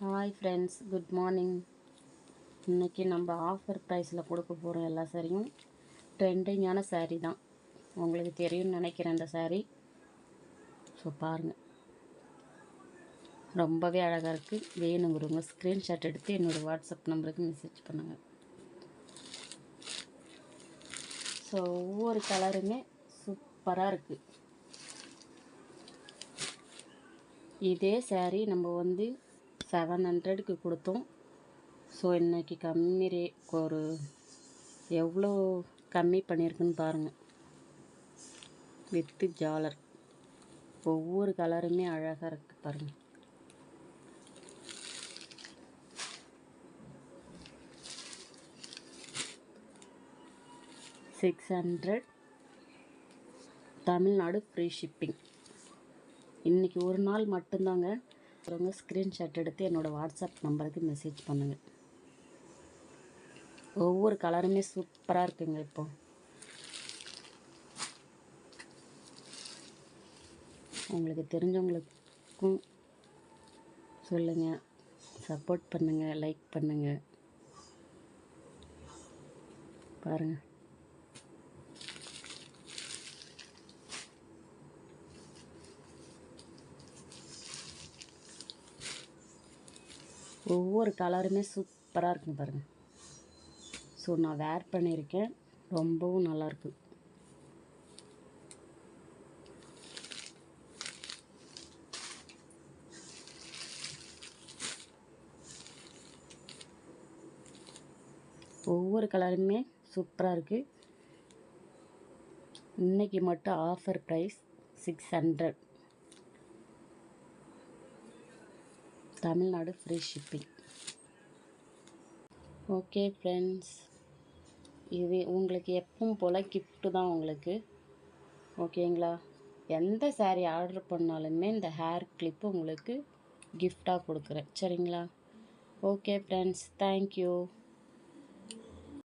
Hi friends, good morning. இன்றைக்கி நம்ம offer ப்ரைஸில் கொடுக்க போகிறோம் எல்லா சாரியும். ட்ரெண்டிங்கான சாரீ தான், உங்களுக்கு தெரியும்னு நினைக்கிறேன் இந்த சாரீ. ஸோ பாருங்கள், ரொம்பவே அழகாக இருக்குது. வேணுங்கிறவங்க ஸ்க்ரீன்ஷாட் எடுத்து என்னோடய வாட்ஸ்அப் நம்பருக்கு மெசேஜ் பண்ணுங்கள். ஸோ ஒவ்வொரு கலருமே சூப்பராக இருக்குது. இதே சாரீ நம்ம 700க்கு கொடுத்தோம். ஸோ இன்றைக்கி கம்மி ஒரு எவ்வளோ கம்மி பண்ணியிருக்குன்னு பாருங்கள். வித்து ஜாலர், ஒவ்வொரு கலருமே அழகாக இருக்குது பாருங்கள். $600, தமிழ்நாடு ஃப்ரீ ஷிப்பிங். இன்றைக்கி ஒரு நாள் மட்டும்தாங்க. அப்புறங்க ஸ்க்ரீன்ஷாட் எடுத்து என்னோடய வாட்ஸ்அப் நம்பருக்கு மெசேஜ் பண்ணுங்கள். ஒவ்வொரு கலருமே சூப்பராக இருக்குங்க. இப்போ உங்களுக்கு தெரிஞ்சவங்களுக்கும் சொல்லுங்கள், சப்போர்ட் பண்ணுங்கள், லைக் பண்ணுங்கள். பாருங்கள், ஒவ்வொரு கலருமே சூப்பராக இருக்குங்க பாருங்கள். ஸோ நான் வேர் பண்ணியிருக்கேன், ரொம்பவும் நல்லாயிருக்கு. ஒவ்வொரு கலருமே சூப்பராக இருக்குது. இன்றைக்கி மட்டும் offer price 600, Tamil Nadu free shipping. Okay friends, இது உங்களுக்கு எப்பவும் போல் கிஃப்ட்டு தான் உங்களுக்கு. ஓகேங்களா? எந்த சாரீ ஆர்டர் பண்ணாலுமே இந்த ஹேர் கிளிப்பு உங்களுக்கு கிஃப்டாக கொடுக்குறேன். சரிங்களா? Okay friends, thank you.